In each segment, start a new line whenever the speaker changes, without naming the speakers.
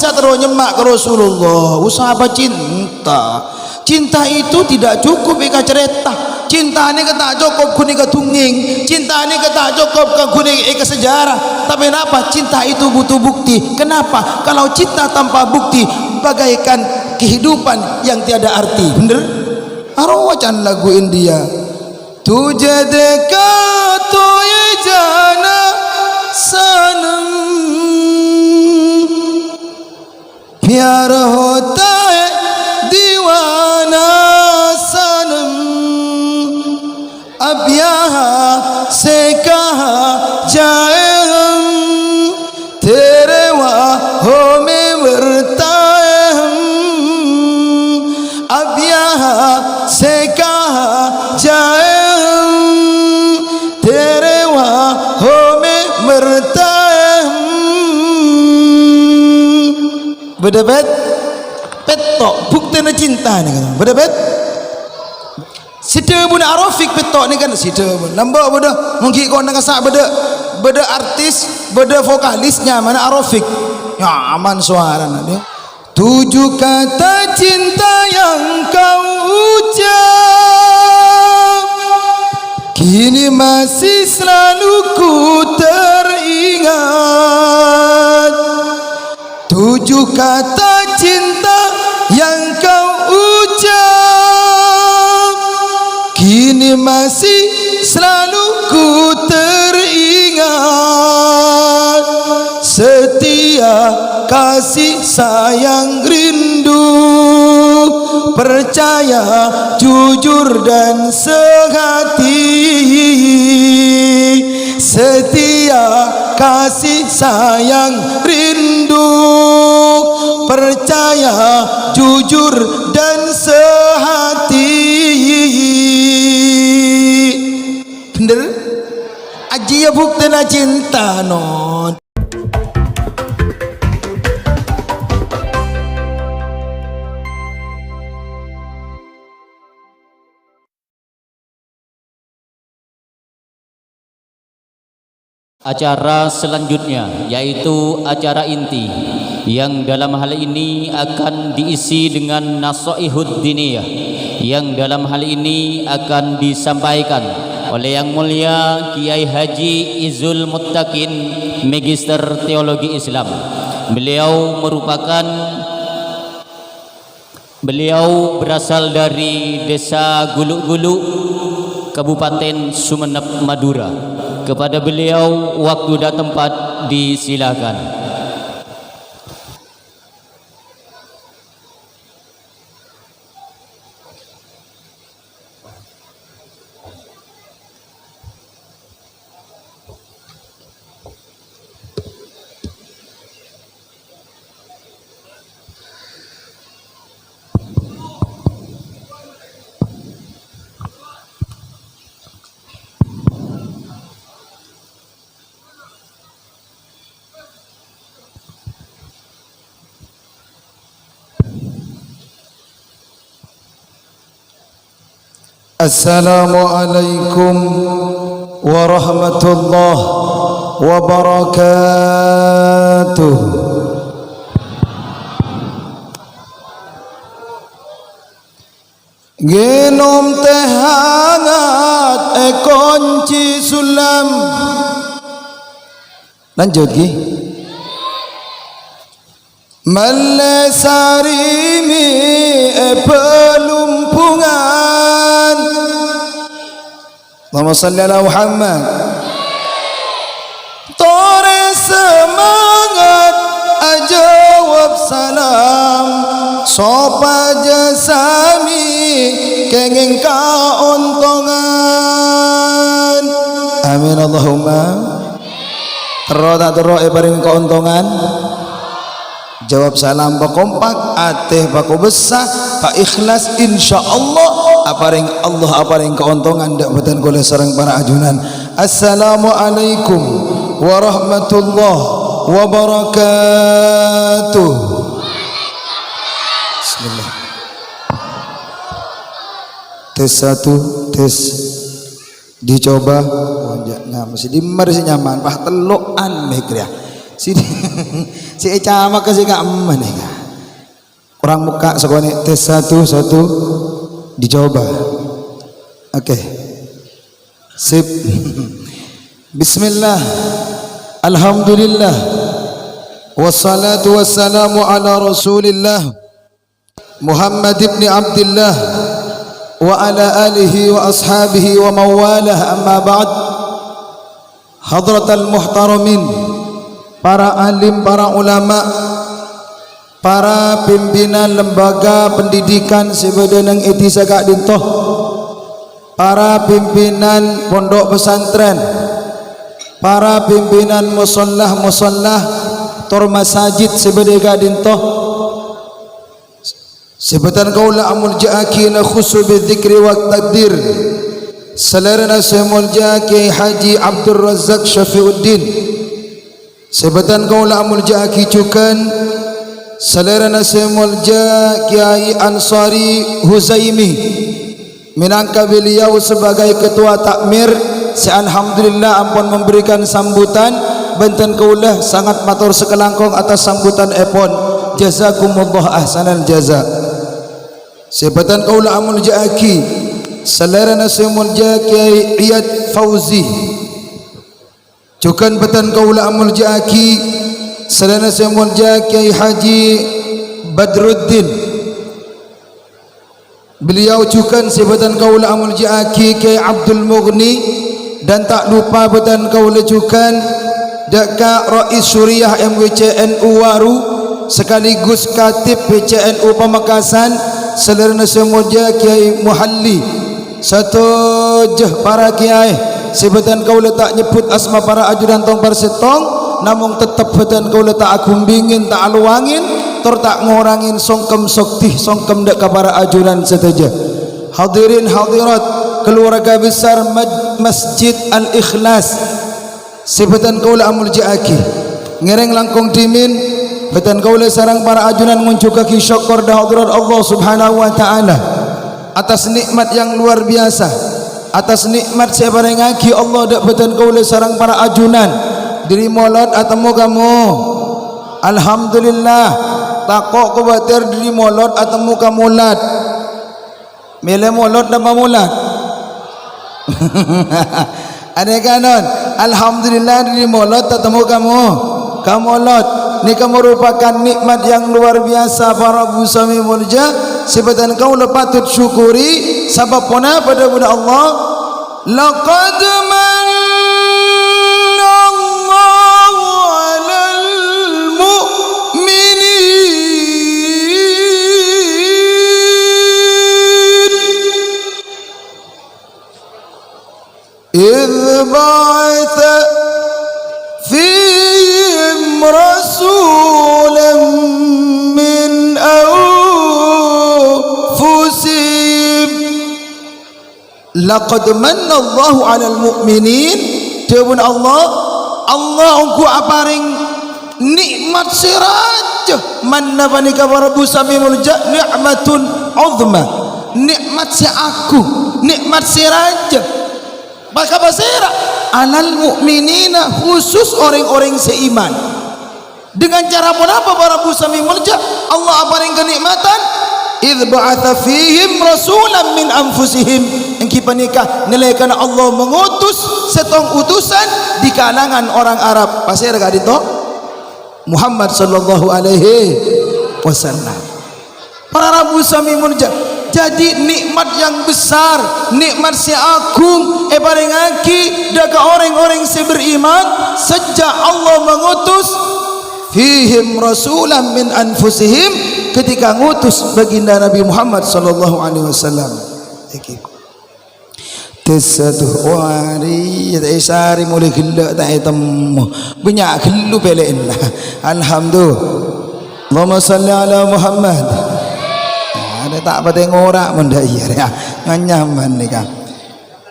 bisa terus nyemak ke Rasulullah. Usaha apa cinta? Cinta itu tidak cukup ika cerita. Cinta ini tak cukup kuning ke tunging. Cinta ini tak cukup ke kuning ika sejarah. Tapi kenapa? Cinta itu butuh bukti. Kenapa? Kalau cinta tanpa bukti bagaikan kehidupan yang tiada arti. Bener? Arwacan lagu India. Tujhe dekha to ye jana sanam, प्यार होता है दीवाना सनम, अब यहाँ से कहाँ जाए हम, तेरे वाहों में मरता है हम, अब यहाँ से कहाँ जाए हम, तेरे वाहों में मरता है हम. Bedebet petok bukti na cinta ni kan. Bedebet sida buna arofik petok ni kan sida bun lambak beda mungkin kau nak kasak beda artis beda vokalisnya mana arofik ya aman suara dia. 7 kata cinta yang kau ucap kini masih selalu ku teringat. 7 kata cinta yang kau ucap kini masih selalu ku teringat. Setia, kasih, sayang, rindu, percaya, jujur dan sehati. Setia, kasih, sayang, rindu, percaya, jujur dan sehati. Bener? Aji ya bukti na cinta non.
Acara selanjutnya yaitu acara inti yang dalam hal ini akan diisi dengan nasihat diniyah yang dalam hal ini akan disampaikan oleh Yang Mulia Kiai Haji Izul Muttaqin, Magister Teologi Islam. Beliau berasal dari Desa Guluk-Guluk, Kabupaten Sumeneb, Madura. Kepada beliau waktu dan tempat disilakan.
Assalamualaikum warahmatullahi wabarakatuh. Genom teh hangat kunci sulam. Lanjut gi. Malesarimi pelumpungan. Allahumma salli ala Muhammad. Tore semangat ajawab salam sopa jasami kenging kauntongan. Amin Allahumma. Terus tak terus paring kauntongan. Jawab salam kompak, ateh baku besar, pak ikhlas, insyaallah aparing Allah aparing keuntungan dak beten kula sareng para ajunan. Assalamualaikum warahmatullahi wabarakatuh. Bismillah. Tes 1 tes dicoba. Nah, masih dimar sih nyaman, pah telukan mikir ya. si Eca maka si Kak Eman nih Kak. Kurang muka sekolah tes satu dicoba. Oke. Sip. Bismillah. Alhamdulillah. Wassalatu wassalamu ala Rasulillah Muhammad ibn Abdullah wa ala alihi wa ashabihi wa mawalah, amma ba'd. Hadratal muhtaramin, para alim, para ulama, para pimpinan lembaga pendidikan sebedenang Etisaka Dintoh, para pimpinan pondok pesantren, para pimpinan musallah tor masajid sebedega Dintoh, sebetan kaula amul jaakina khusu bidzikri wa takdir, salarana semul jaaki Haji Abdul Razak Syafiuddin, sebetan kaula amul jaaki cukan salarana semul jaaki Ansari Huzaimi, minangka beliau sebagai ketua takmir. Alhamdulillah ampun memberikan sambutan benten kaulah sangat matur sekelangkong atas sambutan epon. Jazakumullah ahsanal jaza. Sebatan kaulah amun jaaki salarana semul jaaki Iyad Fauzi, cukan beten kaulah amun jaaki salarana semul jaaki Haji Badruddin, beliau cukan sebatan kaulah amun jaaki Kiai Abdul Mughni, dan tak lupa beten kaulah cukan Daka Rais Syuriah MWCNU Waru sekaligus Katib PCNU Pamekasan, salarana semoja Kiai Muhalli, satu jeh para kiai sebatan kau letak nyebut asma para ajudan tong persetong, namun tetap beten kau letak akumbingin tak aluangin tor tak ngorangin songkem soktih songkem dek para ajudan seteja. Hadirin hadirat keluarga besar Masjid Al-Ikhlas, sebatan kaula amul jaaki ngereng langkong dimin batan kaula sarang para ajunan nguncukaki syukur dah hadirat Allah Subhanahu wa taala atas nikmat yang luar biasa, atas nikmat saya barengaki Allah dak batan kaula sarang para ajunan diri molot atemu kamu. Alhamdulillah takok ko bater diri molot atemu kamulat mele molot dan pamulat ada kanon. Alhamdulillah diri molot ketemu kamu lot. Ini merupakan nikmat yang luar biasa para busami mulja. Sebatan kau patut syukuri sebab pona pada budak Allah. Laqad manna Allahu 'alal mu'minin idh ba'atha fihim rasulan min anfusihim. Laqad manna Allahu 'alal mu'minin, deun Allah engku aparing nikmat siraja manna panika para busami mulja nikmatun uzma, nikmat si aku, nikmat siraja maka basira alal mu'minina, khusus orang-orang seiman. Dengan cara apa para busami mulja Allah aparing kenikmatan idh ba'atha fihim rasulan min anfusihim, engki panika nilaikan Allah mengutus setong utusan di kalangan orang Arab. Pasir gak dito Muhammad sallallahu alaihi wasallam. Para busami mulja jadi nikmat yang besar, nikmat si agung barengaki daga orang-orang si beriman sejak Allah mengutus fihim rasulan min anfusihim, ketika ngutus baginda Nabi Muhammad sallallahu alaihi wasallam. Iki tesatu wari ya isari mulai gila tak temu banyak gelu pelein. Alhamdulillah. Allahumma salli ala Muhammad. Ada tak pateng ora mendayar ya nganyaman nika.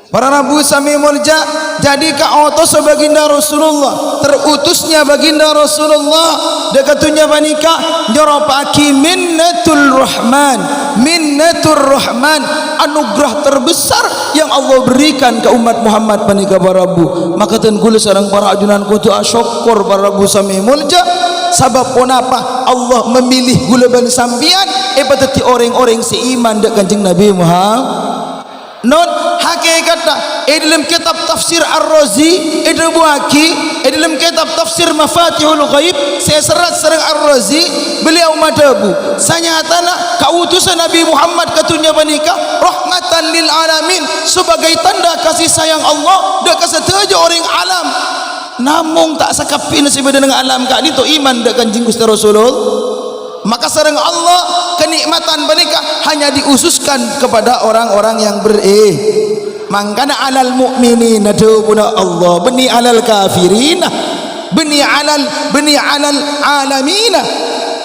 Para rabu sami mulja jadi ka otos baginda Rasulullah, terutusnya baginda Rasulullah dekatunya banika nyoropaki minnatul rahman, minatur rahman, anugerah terbesar yang Allah berikan ke umat Muhammad panika barabu. Maka tan kula sareng para ajunan kudu asyukur barabu sami mulja sabab ponapa Allah memilih gula ban sambian patati orang-orang seiman dak Kanjeng Nabi Muhammad. Non hakikatnya dalam kitab tafsir Ar-Razi buaki dalam kitab tafsir Mafatihul Ghaib saya serat serang Ar-Razi beliau madabu sanyatana kautusan Nabi Muhammad katunya banika rahmatan lil alamin sebagai tanda kasih sayang Allah dak kasataja orang alam namung tak sakapi nasib dengan alam kak itu iman dak Kanjeng Gusti Rasulullah. Maka sareng Allah kenikmatan menikah hanya diususkan kepada orang-orang yang mangkana alal mu'minina dawuna Allah bani alal kafirina bani alal alamina,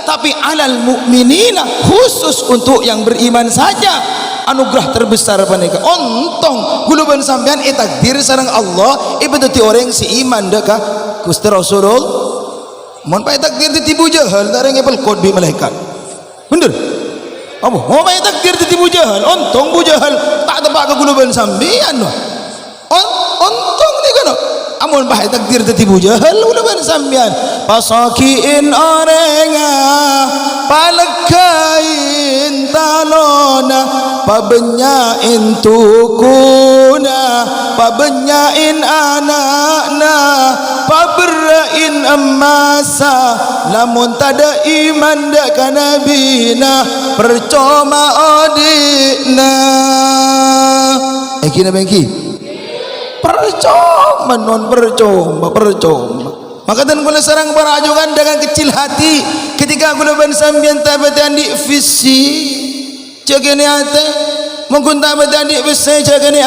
tapi alal mu'minina khusus untuk yang beriman saja anugerah terbesar menikah. Ontong guluban sampean takdir sareng Allah berarti orang si iman deka Gusti Rasulullah. Mohon payah takdir ditipu jahal tak ada ngepel kod bi malaikat bener apa mohon payah takdir ditipu jahal ontong bu jahal tak tebak ke guluban sambian ontong ni kan amun payah takdir ditipu jahal guluban sambian pasakiin orenga palekain talona pabenyain tukuna pabenyain anakna paberain emasa lamun tada iman dak kanabina percuma odina kina bengki percuma non percuma maka dan kula sarang para ajukan dengan kecil hati ketika kula ban sambian tabati andi visi jagane ate mungkin tabati andi visi jagane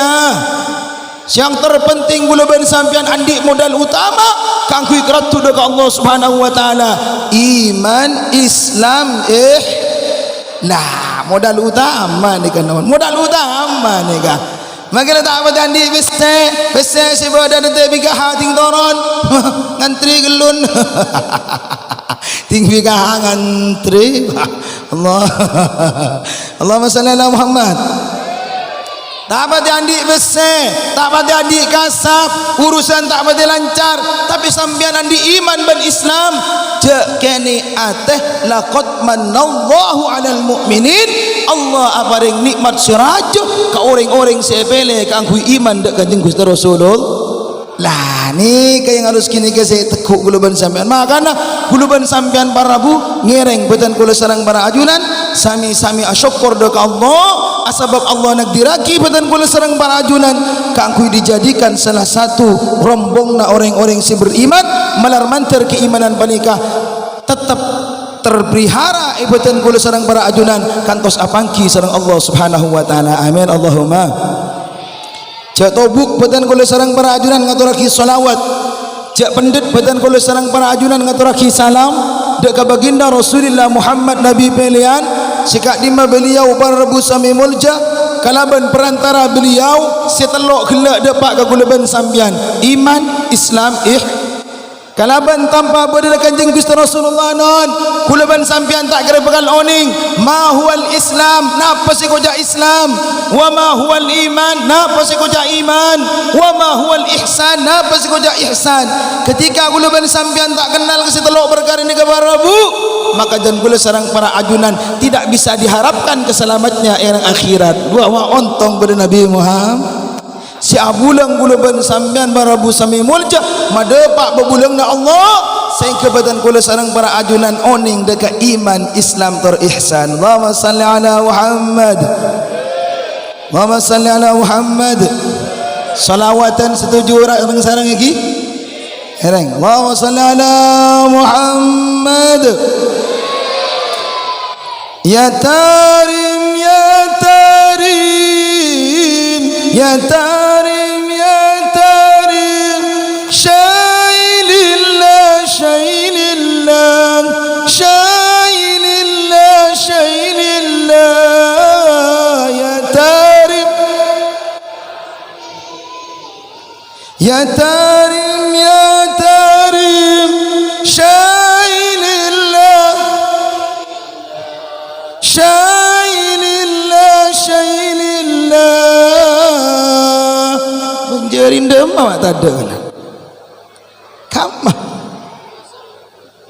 yang terpenting gula ban sampian andi modal utama kanggo ikratu dekat Allah Subhanahu wa taala iman Islam lah modal utama ni kan modal utama ni kan makanya tak apa andi bese sebada nanti biga hating toron ngantri gelun ting biga ngantri Allahumma shalli ala Muhammad. Tak pati adik besar, tak pati adik kasap, urusan tak pati lancar, tapi sambian andi iman dan Islam cek kene ateh laqad manallahu alal mu'minin Allah aparing nikmat sirajo ke orang-orang sepele kanggo iman dak Kanjeng Gusti Rasulullah. Lah ni kaya harus kini ke saya tekuk guluban sampean makana guluban sampean para bu ngereng betan kula sareng para ajunan sami-sami asyukur dekat Allah asbab Allah nagdiraki betan kula sareng para ajunan kanggo dijadikan salah satu rombongna orang-orang si beriman malar manter keimanan panika tetap terpelihara betan kula sareng para ajunan kantos apangki sareng Allah Subhanahu wa taala amin Allahumma. Jak tobuk badan kula sareng para ajunan ngaturaki selawat jak pendet badan kula sareng para ajunan ngaturaki salam dak ka baginda Rasulullah Muhammad Nabi pilihan sikak dima beliau para rebu sami mulja kalaban perantara beliau setelok gelak depak ka kulaban sambian iman Islam kalaban tanpa berdiri Kanjeng Gusti Rasulullah non kulaban sampian tak kira bakal oning ma huwal Islam napa si koja Islam wa ma huwal iman napa si koja iman wa ma huwal ihsan napa si koja ihsan ketika kulaban sampian tak kenal ke setelok perkara ni kabarabu maka jan kula sareng para ajunan tidak bisa diharapkan keselamatnya erang akhirat wa ontong pada Nabi Muhammad si abulang gulaban sampean barabu sami mulja madepak bebulangna Allah sehingga badan kula sareng para ajunan oning dekat iman Islam ter ihsan. Allahumma salli ala Muhammad Allahumma salli ala Muhammad salawatan setuju orang sareng iki hereng Allahumma salli ala Muhammad ya tarim ya tarim ya tarim ya tarim syailillah syailillah syailillah syailillah ya tarim ya tarim ya tarim syailillah syailillah mah tak ada kan kamah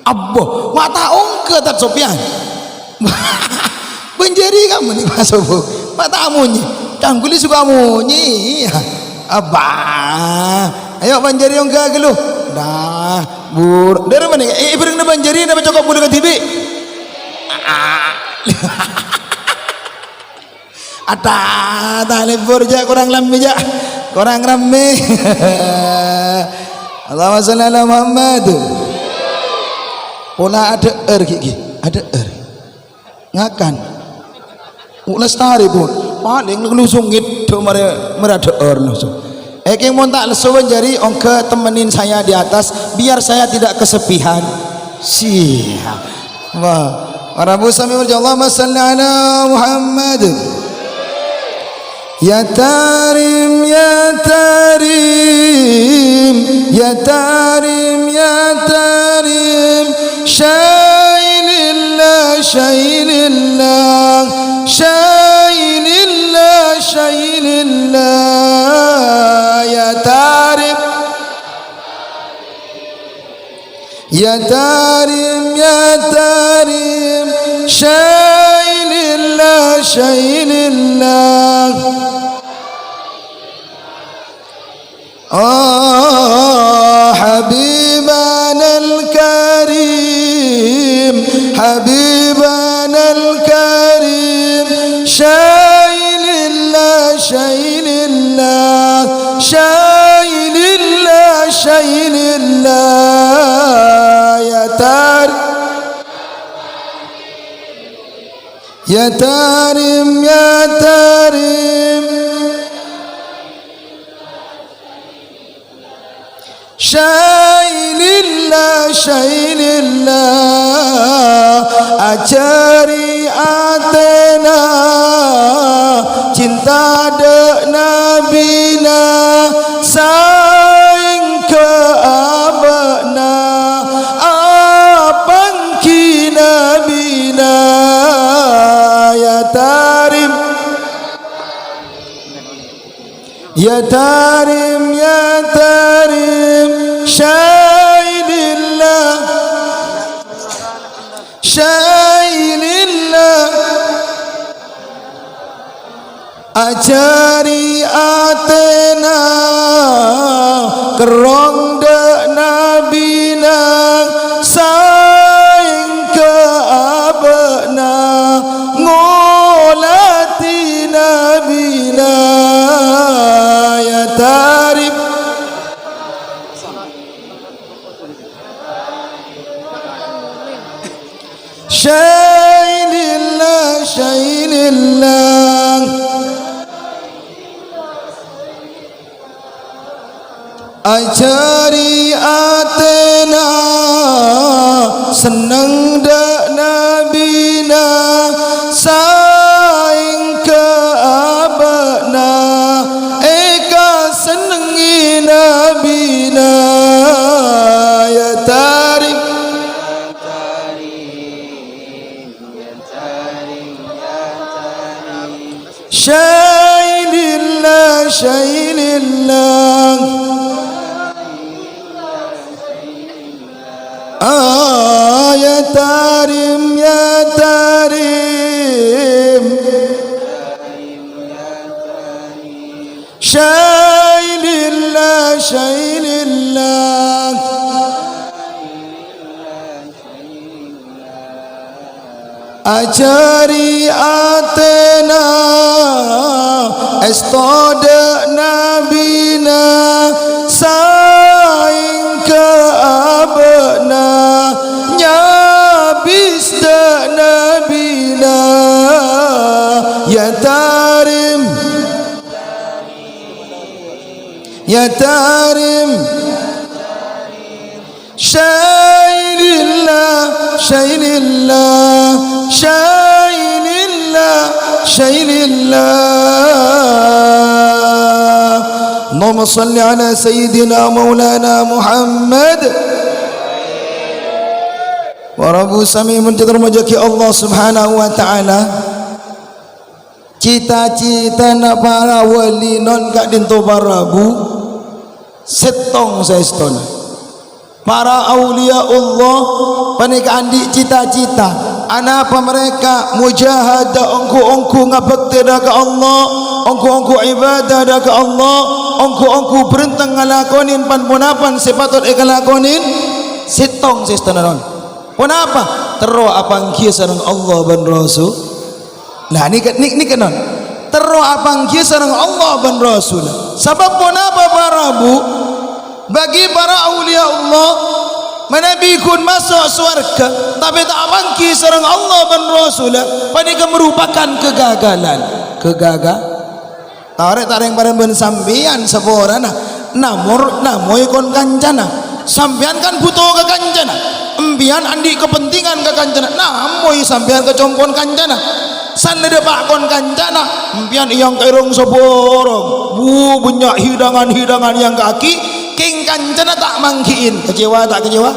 abah mak taung ke tak Sopian benjeri kamu ni masuk mak tak munyi cangguli suka munyi abah ayo benjeri yang ke lu dah bur dari mana ibrang na benjeri na cokap bulu ke TV ada libur je kurang lami je kurang rame Allahumma salli ala Muhammad pula ada gigi ada ngakan lestari pun paling lusung itu merada lusung King mon tak lesuan jari ongke temenin saya di atas biar saya tidak kesepian siap wah Rabu sami Allahumma salli ala Muhammad ya tarim ya tarim ya tarim ya tarim syailillah syailillah syailillah syailillah ya tarim ya tarim ya tarim syailillah syailillah oh habibana al-karim habibana al-karim syailillah syailillah syailillah syailillah ya tarim ya tarim ya tarim syailillah syailillah ajari atena cinta de nabina saing ke abna apang ki nabina ya tarim ya tarim ya tarim syailillah syailillah ajari atena kerong de nabina saing ke abna ngolati nabina ya tarim syailillah syailillah ajari atena seneng dak nabina saing ke abna eka senengi nabina ya tarik syailillah syailillah ya tarim ya tarim syailillah syailillah ajari atena estode nabina saing ke abna nyabis de nabina ya tarim ya tarim syailillah syailillah syailillah syailillah Allahumma salli ala sayyidina maulana Muhammad wa rabu sami muntadir majaki Allah subhanahu wa ta'ala cita-cita nak para wali non kak dinto parabu setong saestona para aulia Allah panika andi cita-cita anapa mereka mujahadah ongku ngabakti ka Allah ongku ibadah ka Allah ongku berentang ngalakonin pan-punapan sepatut ikalakonin setong saestona non punapa tero apang kieu sareng Allah ban Rasul nah ni kenon tero apang kieu sareng Allah ban Rasul sabab punapa para bu bagi para aulia Allah menabikun masuk surga tapi tak mangki sareng Allah dan Rasul panika merupakan kegagalan tarik bareng ben sampean saborana namoy kon kancana sampean kan butuh ke kancana embian andi kepentingan ke kancana namoy sampean kecompon kancana sanade pak kon kancana embian yang kairong saborong banyak hidangan yang kaki king kancana tak mangkiin kecewa tak kecewa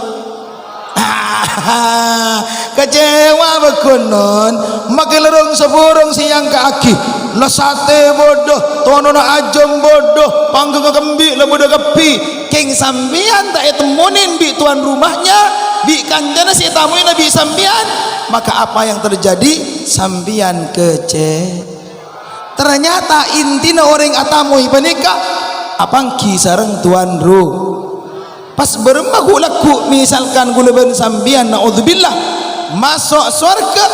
kecewa bekonon magelerong seborong siang kaki la sate bodoh tonona ajom bodoh panggung kembi la bodoh kepi king sambian tak temunin bi tuan rumahnya bi kancana si tamuin bi sambian maka apa yang terjadi sambian ternyata intina orang atamui panika apangki sareng tuan ru pas beremagu laku misalkan guleben sambian naudzubillah masuk surga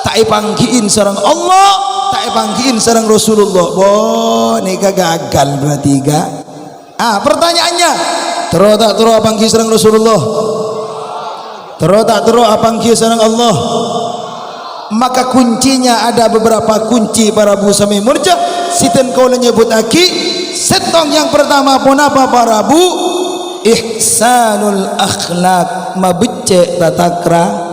tak ipangkiin sareng Allah tak ipangkiin sareng Rasulullah nika gagal berarti ga pertanyaannya tero tak tero apangki sareng Rasulullah tero tak tero apangki sareng Allah maka kuncinya ada beberapa kunci para bu sami murja siten kau menyebut aki setong yang pertama pun apa para bu ihsanul akhlak mabecce tatakra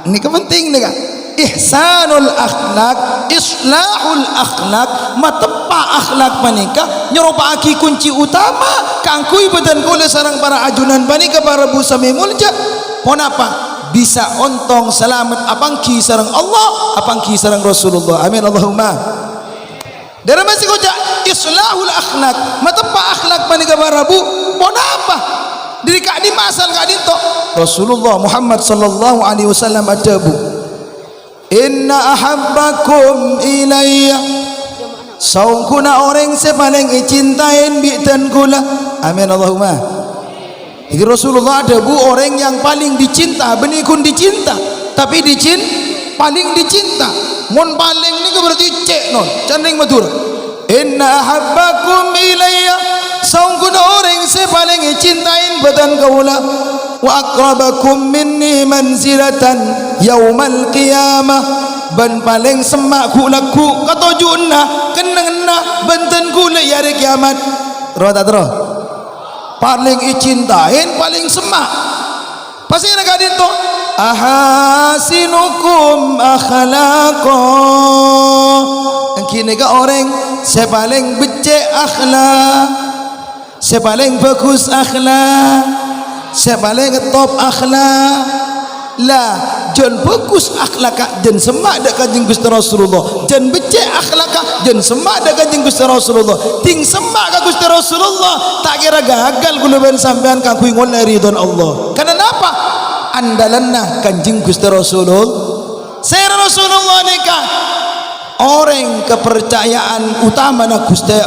ini penting nih kan ihsanul akhlak islahul akhlak matepa akhlak panika nyerupa aki kunci utama kangkui badan kule sarang para ajunan panika para bu sami mulja pun apa bisa ontong selamat apangki sarang Allah apangki sarang Rasulullah amin Allahumma dari masih kocak islahul akhlak matepa akhlak panika barabu pon apa diri kak di masal kak dinto Rasulullah Muhammad sallallahu alaihi wasallam ada bu inna ahabbakum ilayya saungkuna orang sepaling cintain bi'tan kula amin Allahumma ini Rasulullah ada bu orang yang paling dicinta benikun dicinta tapi paling dicinta mon paling ni berarti cek non canding matur inna habbakum ilayya saungkuna orang se paling cintain badan kaula wa aqrabakum minni manzilatan yaumal qiyamah ban paling semak kulaku katojuna kenengna benten kula hari kiamat terus tak terus paling cintain paling semak pasti nak dinto ahasinukum akhlaqo kini ke orang saya paling becek akhlak saya paling bagus akhlak saya paling top akhlak lah jan bagus akhlak dan semak dak kanjeng Gusti Rasulullah jan becek akhlak dan semak dak kanjeng Gusti Rasulullah ting semak ka Gusti Rasulullah tak kira gagal kula ben sampean kanggo ngol ridon Allah karena apa andalanna kanjeng Gusti Rasulullah saya Rasulullah nikah orang kepercayaan utama na Gusti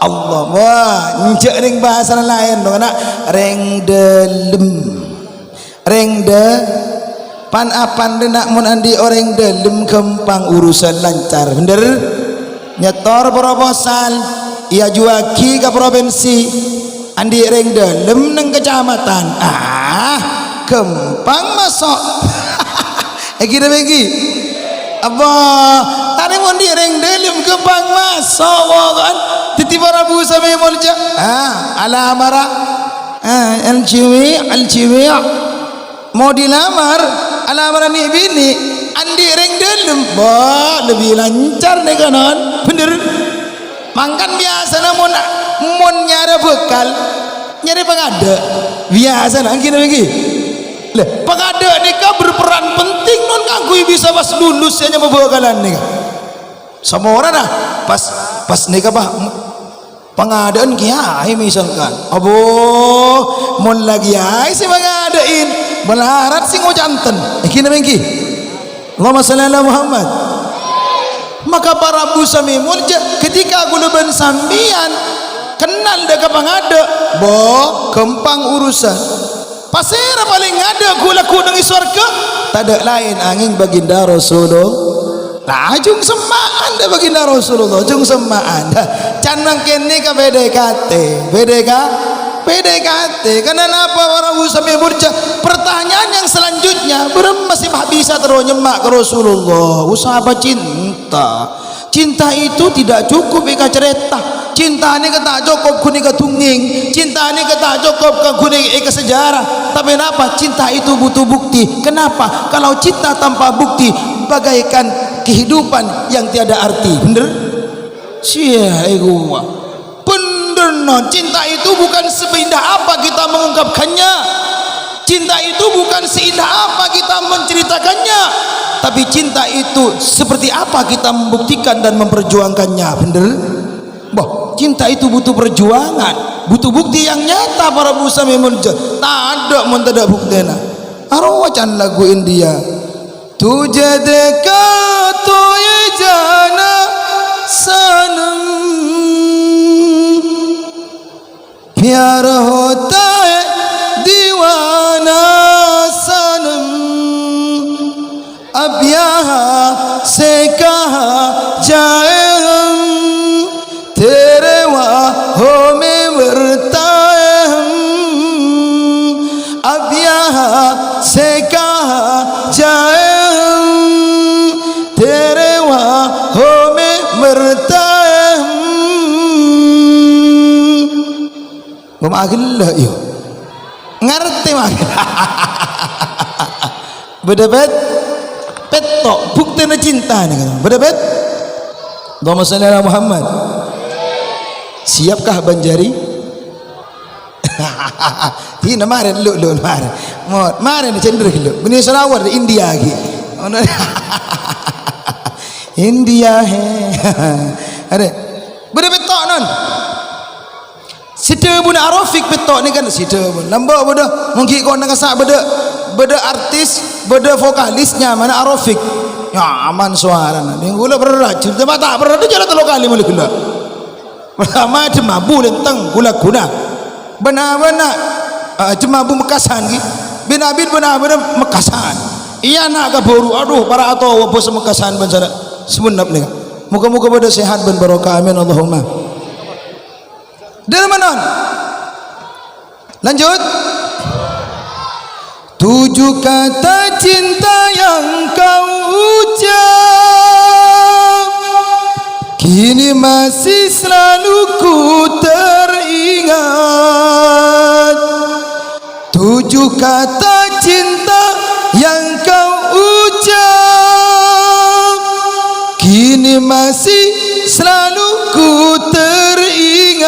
Allah wah njek ring bahasa lain dong nak reng de pan apan nak mun andi orang delem kempang urusan lancar bener nyetor proposal ia juaki ke provinsi andi reng delem neng kecamatan kempang masuk kira bagi apa tadi mun di reng delem kempang masuk kan tiba rabu sampai mulja ala amara al-jiwi mau dilamar alamaran ni bini andi reng delem lebih lancar nih kanan bener mangkan biasa namun nyari bekal nyari pengada biasa nak gini lagi lah pengada nikah berperan penting non kangkui bisa pas lulus hanya membekalan nikah semua orang pas nikah pengadaan kiai misalkan abo mon lagi ai si mengadain melarat sing janten iki namanya Allahumma shalli ala Muhammad. Maka para bu sami mulja ketika guluban sambian kenal deka pangada bo kempang urusan pasera paling ada gula kudang iswarga tak ada lain angin baginda Rasulullah. Nah, jung semaan dah baginda Rasulullah, jung semaan dah. Canang kene ka PDKT. Karena apa para usami burja? Pertanyaan yang selanjutnya, berem masih bisa terus nyemak ke Rasulullah. Usaha cinta. Cinta itu tidak cukup ika cerita. Cinta ini kata cukup kuni ketunging. Cinta ini kata cukup ke kuni ika sejarah. Tapi kenapa? Cinta itu butuh bukti. Kenapa? Kalau cinta tanpa bukti bagaikan kehidupan yang tiada arti. Bener? Sia gua. Bener non. Cinta itu bukan seindah apa kita mengungkapkannya. Cinta itu bukan seindah apa kita menceritakannya. Tapi cinta itu seperti apa kita membuktikan dan memperjuangkannya. Bener? Boh, cinta itu butuh perjuangan, butuh bukti yang nyata para busa memunca. Tak ada mun tak ada buktinya. Aro wacan lagu India. Tujhe dekha to ye jana sanam pyar hota hai दीवाना सनम अब यहाँ से कहाँ जाए हम तेरे वाहों में बरताए हम अब यहाँ से कहाँ जाए हम तेरे वाहों में बरताए हम Memagil yo ngerti mah bedebet petok bukti na cinta nih kan bedebet. Allahumma shalli ala Muhammad. Siapkah Banjari? Hina maren lu maren cenderung lu bini Sarawak di India lagi India he ada bedebet tok non sida buna arafik betok ni kan sida bun lamba beda mungkin kau nak kasak beda artis beda vokalisnya mana arafik ya aman suara ni gula berat cuma tak berat jalan telur kali mulai gula pertama cemabu lentang gula guna benar-benar cemabu Mekasan ki bin benar-benar Mekasan iya nak ke boru aduh para atau bos Mekasan bencana sebenap ni muka-muka pada sehat dan barokah amin Allahumma. Dari mana? Lanjut. 7 kata cinta yang kau ucap kini masih selalu ku teringat. 7 kata cinta yang kau ucap kini masih selalu ku teringat.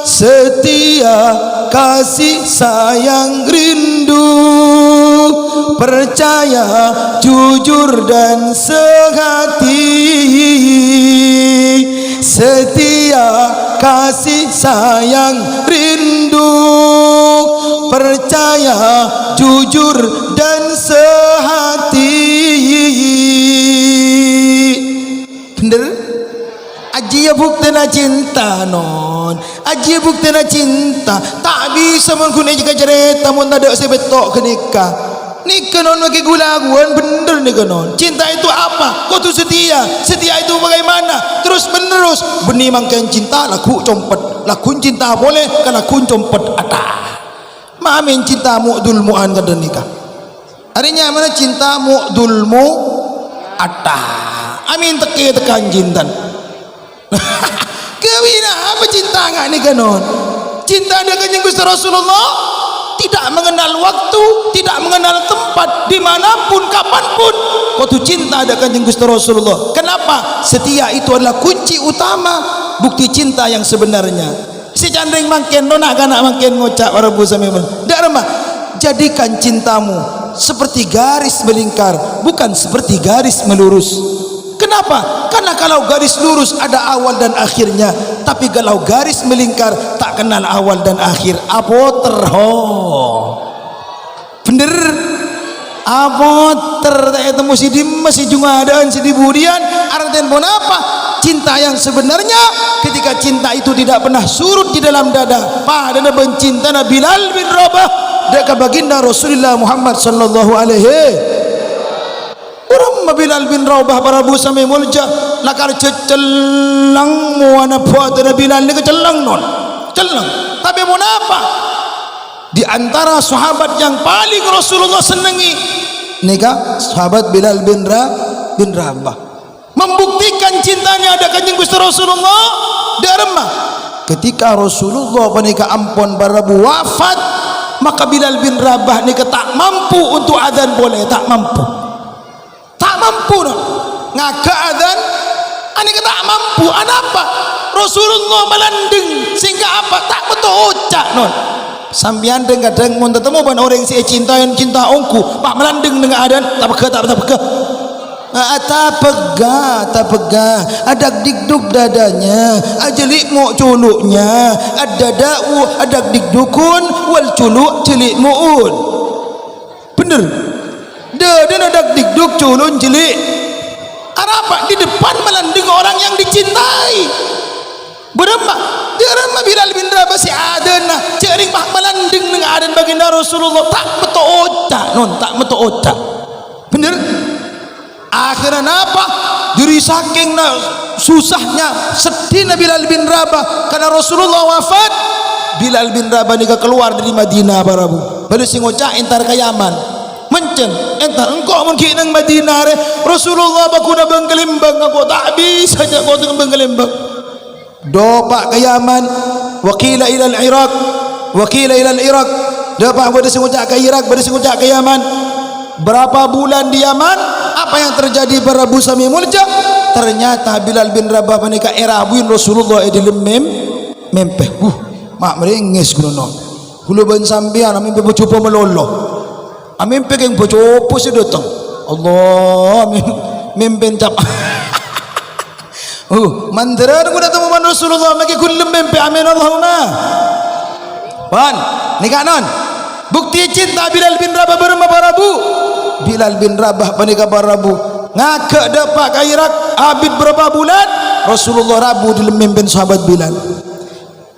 Setia, kasih, sayang, rindu, percaya, jujur dan sehati. Setia, kasih, sayang, rindu, percaya, jujur dan sehati. Bener? Aji bukti na cinta non, aji bukti na cinta. Tak bisa menggunakan jika cerita mun tak ada sebetok ke nikah. Nikah non bagi gulaguan bener nikah non. Cinta itu apa? Kau tu setia. Setia itu bagaimana? Terus menerus. Benih mangken cinta laku compet. Lakun cinta boleh kan lakun compet ada. Mamin cinta mu'dul mu'an kada nikah. Artinya mana cinta mu'dul mu'ata. Amin teki tekan jintan. Kewina apa cinta ngak ni kanon? Cinta dengan yang Gusti Rasulullah tidak mengenal waktu, tidak mengenal tempat, dimanapun, kapanpun. Kau tu cinta dengan yang Gusti Rasulullah. Kenapa? Setia itu adalah kunci utama bukti cinta yang sebenarnya. Si candring mangken nona kana mangken ngocak para bu sami men. Dak remah. Jadikan cintamu seperti garis melingkar, bukan seperti garis melurus. Kenapa? Karena kalau garis lurus ada awal dan akhirnya, tapi kalau garis melingkar tak kenal awal dan akhir. Apa terho? Bener? Apa tertemu si dimas si jungadaan si dibudian artian pun apa? Cinta yang sebenarnya ketika cinta itu tidak pernah surut di dalam dada. Pada bencinta Bilal bin Rabah dekat baginda Rasulullah Muhammad sallallahu alaihi. Orang Bilal bin Rabah para bu sami mulja lakar celang muana buat Bilal ni celang non celang. Tapi mau apa? Di antara sahabat yang paling Rasulullah senangi nikah sahabat Bilal bin Rabah, membuktikan cintanya ada kanjeng Gusti Rasulullah darma ketika Rasulullah menikah ampun barabu wafat, maka Bilal bin Rabah nikah tak mampu untuk adzan boleh tak mampu no. Ngaka adzan anika tak mampu apa Rasulullah melanding sehingga apa tak betul ucap non. Sambian kadang mun ketemu ban orang si cinta ongku pak melandeng dengan adan tak pegah tak pegah ada dikduk dadanya ajelik mu culuknya ada da'u ada dikdukun wal culuk celik muun bener dan ada dikduk culun celik apa di depan melandeng orang yang dicintai. Berapa? Derma Bilal bin Rabah si adana cering pak melanding dengan adan baginda Rasulullah tak betul otak non tak betul otak bener. Akhirnya apa? Diri saking susahnya sedih Bilal bin Rabah karena Rasulullah wafat. Bilal bin Rabah ni keluar dari Madinah barabu baru sing ngocak entar ke Yaman mencen entar engkau mungkin nang Madinah re Rasulullah bakuna bengkelembang aku tak bisa aja kau tengah bengkelembang dopak ke Yaman wakila ila Iraq dopak pada sengucak ke Irak pada sengucak ke Yaman. Berapa bulan di Yaman apa yang terjadi para busami mulja? Ternyata Bilal bin Rabah menikah erabuin Rasulullah di mempeh mak merengis kuno hulu ban sambian amin pe coba melolo amin pe keng bocopo si datang Allah mimpen cap mandera aku datang sama Rasulullah maki kullum mimpi amin Allahumma pan nikah non bukti cinta Bilal bin Rabah berma barabu Bilal bin Rabah panika barabu ngakak dapat ke Irak abid berapa bulan Rasulullah rabu di mimpen sahabat Bilal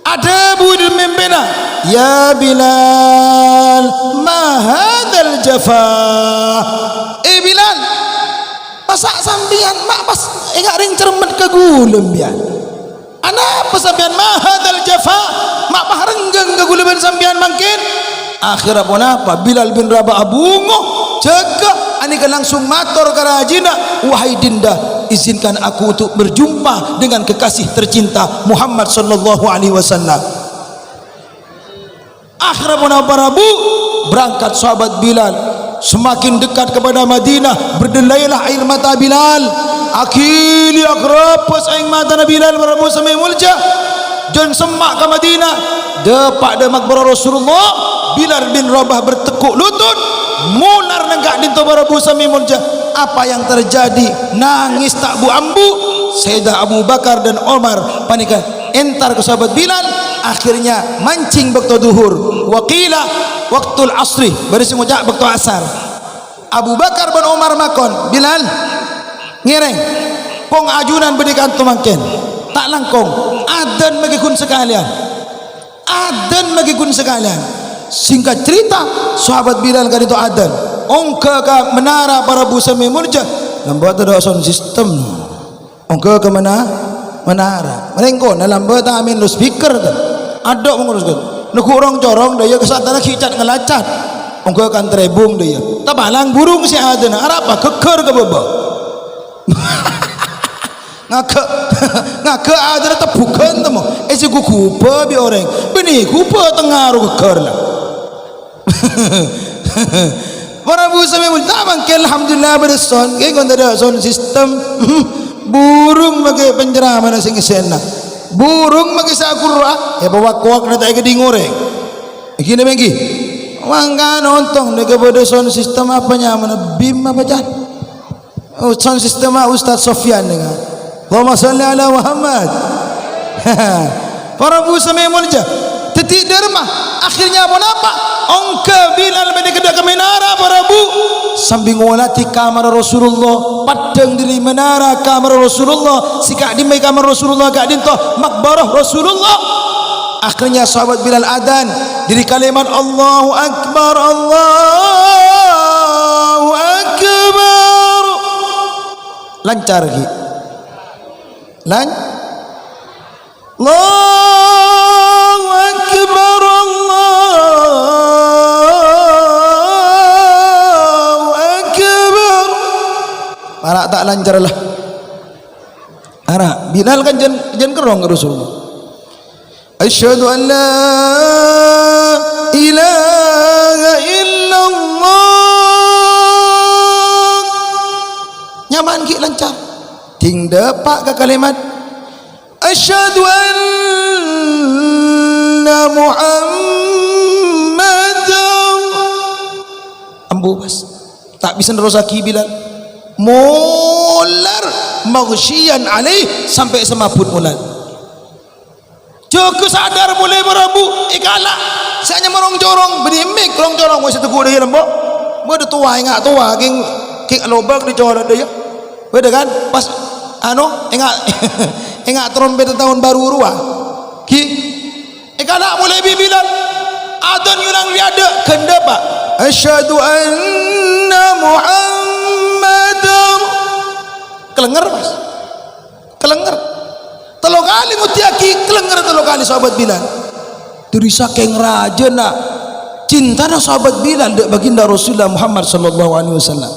ada bu di mimpena ya Bilal ma hadzal jafa Bilal pasak sambian mak pas enggak ring cermet ke gulem bian ana apa sambian ma hadzal jafa mak parenggeng ke gulem sambian mangkin akhirnya pun apa Bilal bin Rabah abungo jaga anika langsung matur karajina wahai dinda izinkan aku untuk berjumpa dengan kekasih tercinta Muhammad sallallahu alaihi wasallam. Akhirnya pun Rabu berangkat sahabat Bilal semakin dekat kepada Madinah berdelailah air mata Bilal akili akrapus aing mata Bilal Rabu sampai mulja dan semak ke Madinah depak de makbarah Rasulullah. Bilal bin Rabah bertekuk lutut munar nenggak dinto Rabu sampai mulja. Apa yang terjadi? Nangis tak bu ambu. Sayyidah Abu Bakar dan Omar panikan entar ke sahabat Bilal. Akhirnya mancing waktu duhur wakila waktu asri baris ngucap waktu asar. Abu Bakar dan Omar makon Bilal ngireng pong ajunan berikan tu makin tak langkong adan magikun sekalian singkat cerita sahabat Bilal kan itu adan ongka ke menara para busami murja lambat ada sound system ongka ke menara merengko dalam bata amin lo speaker ada mengurus kan nak orang corong daya kesatana kicat ngelacat ongka kan terebung daya tabalang burung si adan apa keker ke baba ngake adan tebukan temu si kukupa bi orang benih kupa tengaruh keker lah para busami multa bangke alhamdulillah berson ke kon ada sound system burung bagi penjara mana sing sena burung bagi sakura ya bawa kuak na tayo kading oreng ikini bengi wangga nonton de kepada sound system apa nya mana bim apa jan Oh, sound system Ustaz Sofyan dengan. Allahumma salli ala Muhammad. Para bu sememul je. Tetik dermah. Akhirnya apa napa? Ongka Bilal benda kedak ke menara para bu. Sambil ngolati kamar Rasulullah, padang diri menara kamar Rasulullah, sikak di kamar Rasulullah, kak dintoh makbarah Rasulullah. Akhirnya sahabat Bilal adan diri kalimat Allahu Akbar, Allahu Akbar. Lancar lagi. Allahu Akbar, Allahu Akbar. Para tak lancar lah. Ara Bilal kan jen kerong ke Rasulullah. Asyhadu an la ilaha illallah. Nyaman ki lancar. Ting depak ke kalimat asyhadu anna Muhammadan. Ambu bas. Tak bisa nerosaki Bilal. Molar maghsyian alaih sampai semaput mulan. Joko sadar boleh berabu ikala saya merong corong beri mik rong corong wis teguh deui lembok beuh tua ingat tua king lobak dicorot deui beda kan pas ingat trompet tahun baru ruah ki ikala boleh bibilan adzan yurang liada kenda pak asyhadu anna Muhammadar kelenger mas kelenger telo kali mutiaki kelenger telo kali sahabat Bilal dari saking raja nak cinta na sahabat Bilal dek baginda Rasulullah Muhammad sallallahu alaihi wasallam.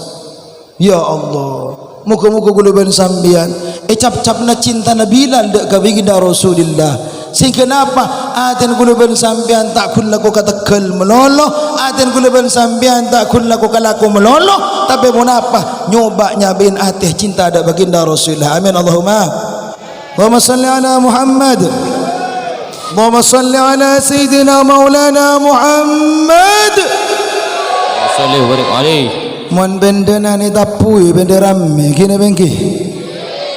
Ya Allah, muka-muka guluban sambian cap-cap na cinta na Bilal dek baginda Rasulullah. Sing kenapa aten guluban sambian tak kun laku katekel meloloh, aten guluban sambian tak kun laku kalaku meloloh, tapi menapa nyoba nyabain ateh cinta dek baginda Rasulullah. Amin Allahumma. Allahumma salli ala Muhammad. Allahumma salli ala Sayyidina Maulana Muhammad.
Salli wa barik alaih.
Mon bendena ni tapui benda rame kini bengki.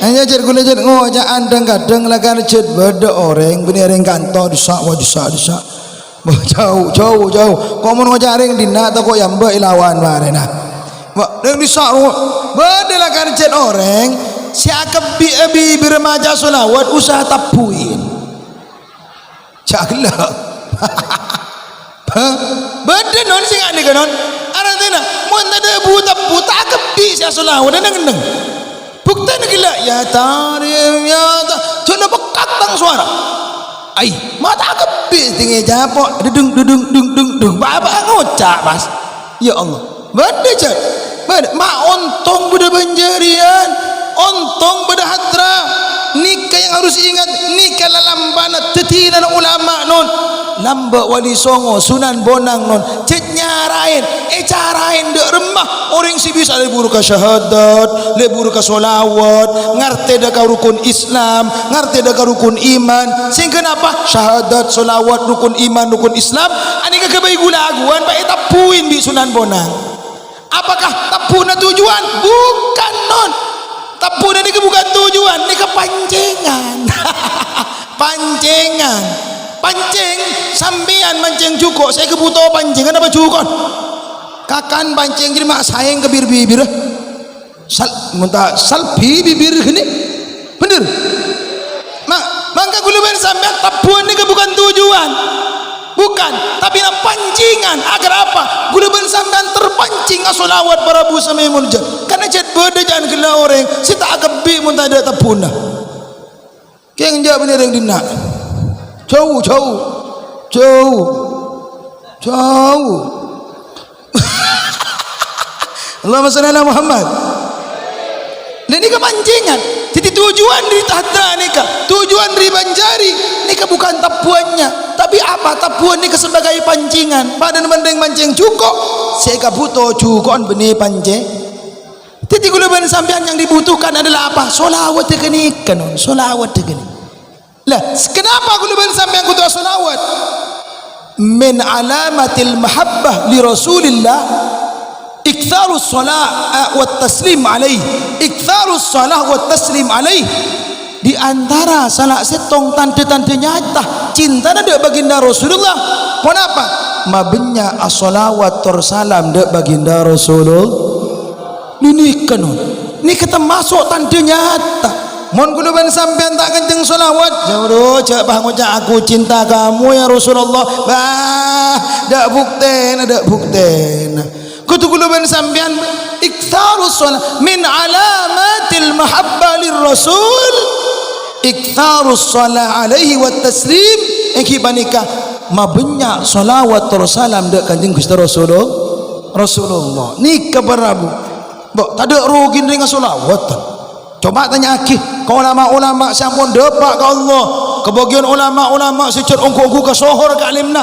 Hanya jet gula jet ngoja andang kadang lagan jet beda orang bini orang kantor disak. Jauh. Kau mau ngoja orang dina atau kau yang berilawan mana nah. Dengan disak beda lagan jet orang. Siapa bi bermaja solawat usaha tapuin. Caklah. Beda non sing ane kanon. Artinya, mun ada buta kebi sia solawat dan ngendeng. Bukti nak gila ya tarim ya ta. Cuma bekat tang suara. Ai, mata kebi tinggi japok dudung. Bapa ngocak pas. Ya Allah. Beda je. Beda. Ma ontong beda banjarian. Ontong beda hatra nikah yang harus ingat nikah lalambana tetinan ulama non lamba wali songo sunan bonang non cenyarain carain dek remah orang si bisa lebur ka syahadat lebur ka solawat ngerti dah rukun Islam ngerti dah rukun iman sing kenapa syahadat solawat rukun iman rukun Islam ani kebaik gulaguan pak tapuin bi sunan bonang apakah tapuna tujuan bukan non tapi ini bukan tujuan, ini kepancingan. Pancing sambian mancing cukup. Saya kebutuh pancingan apa cukup? Kakan pancing jadi mak sayang ke bibir. Salpi bibir ini. Bener. Maka guluban sambian tapuan ini bukan tujuan. Bukan, tapi nak pancingan agar apa? Guluban sampean terpancing asolawat para bu samemul jan. Karena jet beda jangan kena orang. Si tak kebi mun tak ada tapuna. Keng jawab bener yang dina. Jauh. Allahumma salli ala Muhammad. Dan ini kepancingan. Jadi tujuan dari tahta nikah, tujuan dari banjari nikah bukan tapuannya, tapi apa tapuan nikah sebagai pancingan. Pada mendeng mancing cukup, saya butuh cukup benih pancing. Jadi guluban sampean yang dibutuhkan adalah apa? Solawat teknikan, solawat teknik. Lah, kenapa guluban sampean butuh solawat? Min alamatil mahabbah li Rasulillah. Iktsarus salat wa taslim alaih. Iktsarus salat wa taslim alaih. Di antara salah setong tanda-tanda nyata cinta dak baginda Rasulullah. Kenapa? Mabenya as-salawat salam dak baginda Rasulullah. Ini kan ni kita masuk tanda nyata. Mon kuluban sampean tak kenceng salawat jauh cak bah ngucap aku cinta kamu ya Rasulullah. Bah dak bukten dak bukten. Kutu kuluban sampean iktsarus salat min alamatil mahabbah lirrasul. Iktsarus salat alaihi wa taslim ikibanika mabenya salawat salam dak kanjeng Gusti Rasulullah. Ni kabarabu. Bok tak ada rugi dengan salawat. Coba tanya akih ke ulama-ulama sampun depak ke Allah, kebagian ulama-ulama secer ongko-ongko ke sohor ke alimna,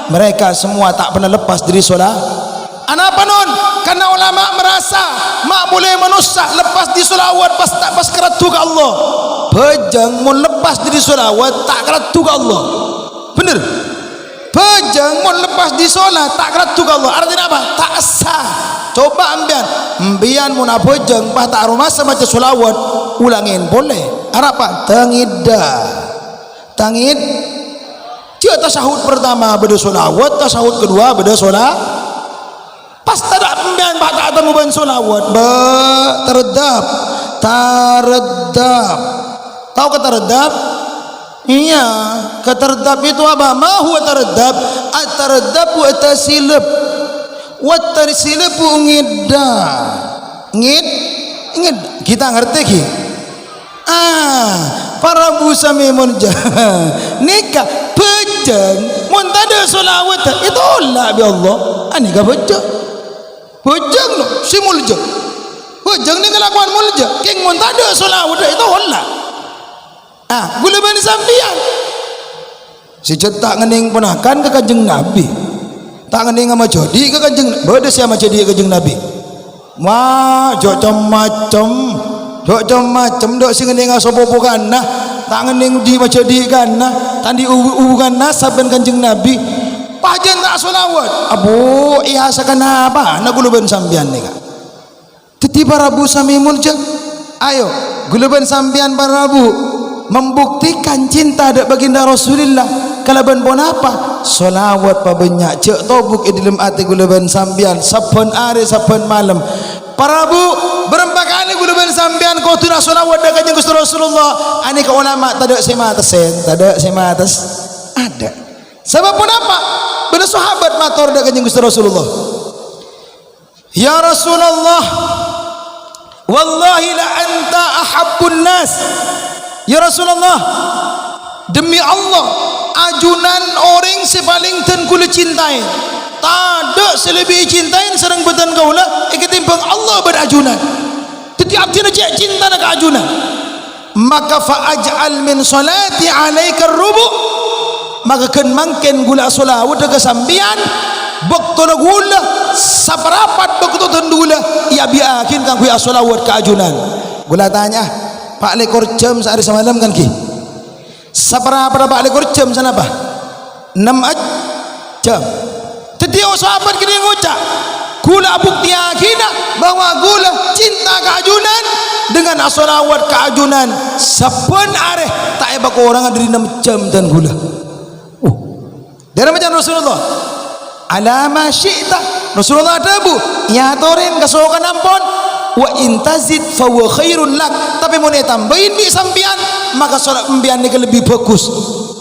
mereka semua tak pernah lepas dari solat. Anapa non? Karena ulama merasa mak boleh manusia lepas di solawat pas keratu ke Allah. Bejang mun lepas di solawat tak keratu ke Allah. Bener? Bejang mun lepas di solat tak keratu ke Allah. Artinya apa? Tak sah. Coba ambian mun bejang pas tak rumah sama solawat ulangin boleh. Apa? Tangid. Cik tasahud pertama beda solawat, tasahud kedua beda solat. Pas tak ada pembian pak tak temu ban solawat teredap tahu kata teredap? Iya keteredap itu apa? Ma huwa teredap? At-teredap wa tasilab wa tasilab ngidda ngid kita ngerti ki? Para busami munjah nikah bejeng mun tak ada solawat itu Allah bi Allah anika bejeng no si mulja bejeng ni kelakuan mulja king mun tak ada solawat itu Allah gula bani sampian si cetak ngening ponakan ke kanjeng Nabi tak ngening sama jodi ke kanjeng beda si sama jodi ke kanjeng Nabi macam dok sing ngening asopo kana tak ngening di majadi kana tandi ubukan nasab ben kanjeng Nabi pajen tak solawat abu ihasa kenapa na guluban sambian ni ka titi para bu sami mulja ayo guluban sambian para bu membuktikan cinta dak baginda Rasulullah kalaban pun apa solawat pa banyak cek tobuk di dalam ati guluban sambian saben hari saben malam. Para bu berapa kali guluban sambian kau tu nak solawat dak kanjeng Gusti Rasulullah ani ka ulama tak ada sematas ada sebab pun apa bila sahabat matur dak kanjeng Gusti Rasulullah ya Rasulullah wallahi la anta ahabbun nas ya Rasulullah demi Allah ajunan orang sepaling ten kula cintai tak ada selebih cintain serang beten kaula ketimbang Allah berajunan setiap tina cek cinta nak ajunan maka fa'aj'al min salati alaika rubu maka ken mangken gula solawat ke sambian bakto na gula saparapat bakto ten gula ya biakin kang kuya solawat ke ajunan gula tanya pak lekor jam sehari semalam kan ki saparapat pak lekor jam sana apa 6 jam tetiau sahabat kini ngucap gula bukti akhirnya bahwa gula cinta keajunan dengan asolawat keajunan saben areh tak ebak orang dari 6 jam dan gula dari macam Rasulullah alama syi'ta Rasulullah dabu ya torin kasokan ampun wa intazid fa huwa khairun lak tapi mau tambahin bi sambian maka solat sambian ni lebih bagus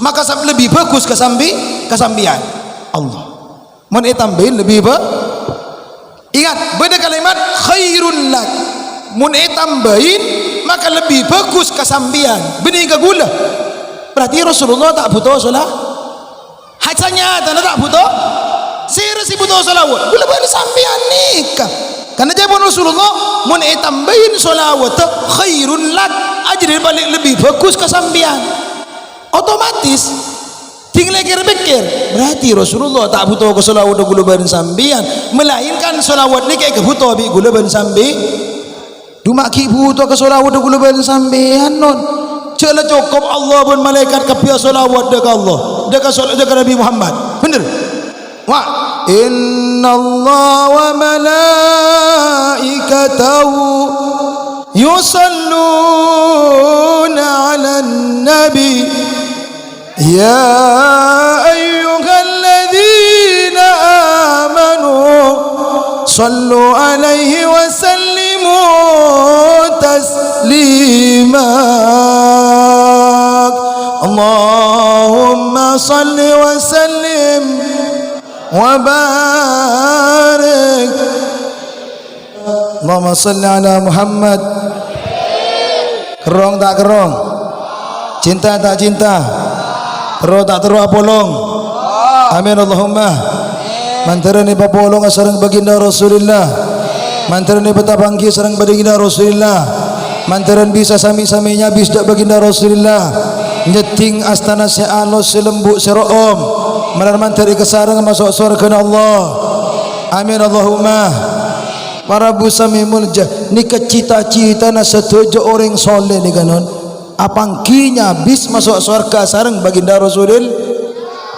maka lebih bagus ke sambian Allah mau tambahin lebih ingat beda kalimat khairun lak mau tambahin maka lebih bagus ke sambian benih ke gula berarti Rasulullah tak butuh solat hajanya tak butuh serius butuh salawat gula bani sambian nikah karena jawab Rasulullah mun tambahin salawat khairun lak ajri balik lebih bagus ke sambian otomatis tinggal pikir berarti Rasulullah tak butuh ke salawat gula bani sambian melainkan salawat ni kayak kebutuh bi gula bani sambi dumak ki butuh ke salawat gula bani sambian non cela cukup Allah pun malaikat kapia salawat dekat Allah dekat Nabi Muhammad bener Wa innallaha wa malaikatahu yusalluna 'alan nabi ya ayyuhalladzina amanu sallu 'alaihi wa sallimu taslima. Allahumma salli wa sallim wa barik. Allahumma salli ala Muhammad. Kerong tak kerong? Cinta tak cinta? Teruh tak teruh apolong? Amin Allahumma. Mantaran ni papolong sareng baginda Rasulullah. Mantaran ni petapangki sareng baginda Rasulullah. Mantaran bisa sami-saminya bis dak baginda Rasulullah. Nyeting astana se alos se lembuk se room. Malar mantari kesareng masuk surga Allah. Amin Allahumma. Para busami mulja ni cita-cita na setuju orang soleh ni kanon. Apangkinya bis masuk surga sareng baginda Rasulullah.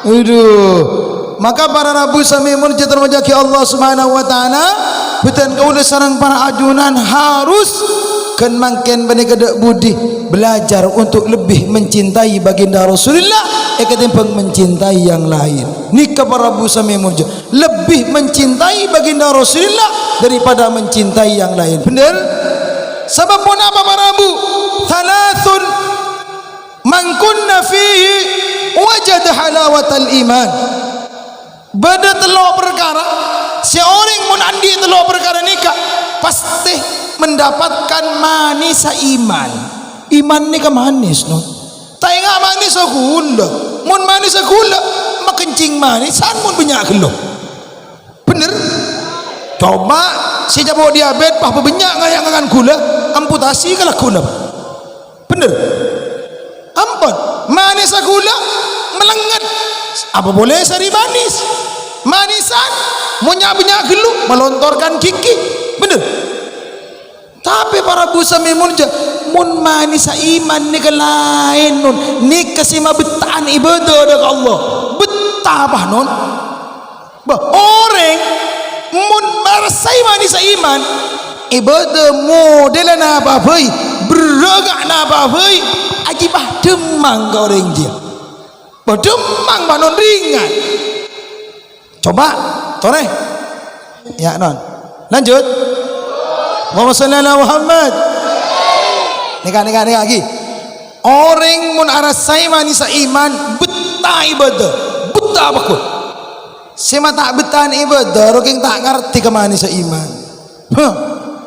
Aduh. Maka para rabu sami mulja termajaki Allah Subhanahu wa taala betan kaula sareng para ajunan harus kan mangken bani kedek budi belajar untuk lebih mencintai baginda Rasulullah ketimbang mencintai yang lain. Nikah para rabu sami mulja lebih mencintai baginda Rasulullah daripada mencintai yang lain. Benar? Sebab pun apa para rabu? Thalathun man kunna fihi wajada halawatal iman. Beda telur perkara seorang mun andi telur perkara nikah pasti mendapatkan manis iman. Iman ni ke manis no. Tak ingat manis gula. Mun manis gula makencing manisan mun banyak gelo. Bener? Coba si jabo diabetes pah banyak ngayak ngan gula amputasi kalah gula. Bener? Ampun manis gula melengat. Apa boleh sari manis? Manisan banyak gelu melontorkan gigi. Bener? Tapi para busa memunja mun manis iman ni ke lain nun ni kesima betaan ibadah dak Allah betapa non bah orang mun marsai manis iman ibadah modelan apa bae beragak apa bae ajibah demang ka orang dia demang banon ringan. Coba tore ya non lanjut. Allahumma salli ala Muhammad. Nikah lagi. Orang mun arasai manis iman betah ibadah, betah apa kau? Sema tak betah ibadah, roking tak ngerti ke manis iman.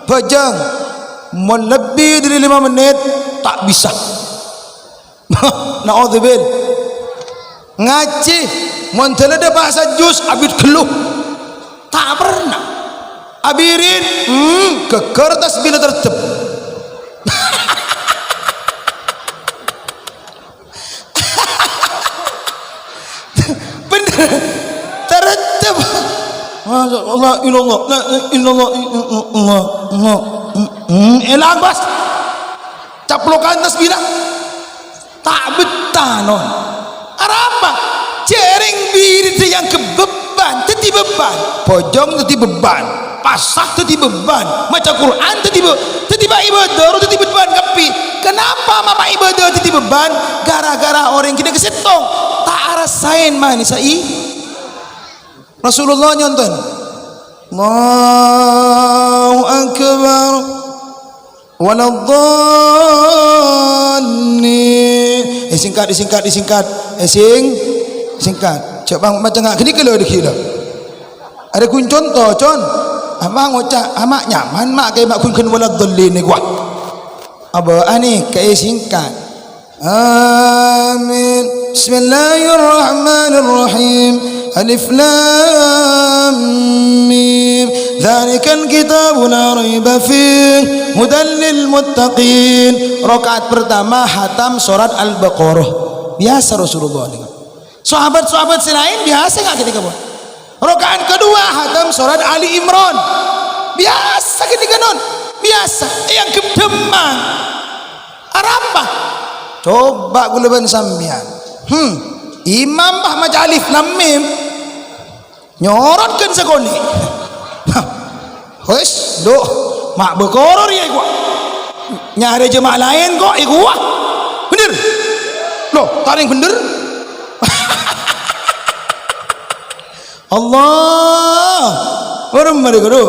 Bajang mun lebih dari 5 menit tak bisa. Naudzubil. Ngaji mun telada bahasa jus abid keluh. Tak pernah. Abirin ke kertas bila tertib. Bener tertib. Allah ilallah la ilallah Allah elang bas caplokan tasbih tak betah non apa jering birit yang kebeban teti beban pojong teti beban pasah teti beban maca Quran teti ibadah teti beban kapi. Kenapa mama ibadah teti beban? Gara-gara orang kita kesetong tak rasain manis Rasulullah nyonton Allahu akbar waladhdallin. Singkat coba macam ngak gini kalau dikira ada kun contoh abang ngocak amak nyaman mak kayak mak kun waladhdallin ni gua apa ani kayak singkat. Amin. Bismillahirrahmanirrahim. Alif lam mim. Dzalikal kitabu la raiba fihi hudan lil muttaqin. Rakaat pertama hatam surat Al-Baqarah. Biasa Rasulullah ini. Sahabat-sahabat selain biasa enggak ketika buat. Rakaat kedua hatam surat Ali Imran. Biasa ketika non. Biasa yang kedemang. Arapa? Coba guleban sambian. Imam bah maca alif lam mim. nyorotkan sekali. Wes do mak berkoror ya gua nyari jemaah lain kok gua bener loh taring bener. Allah orang mereka do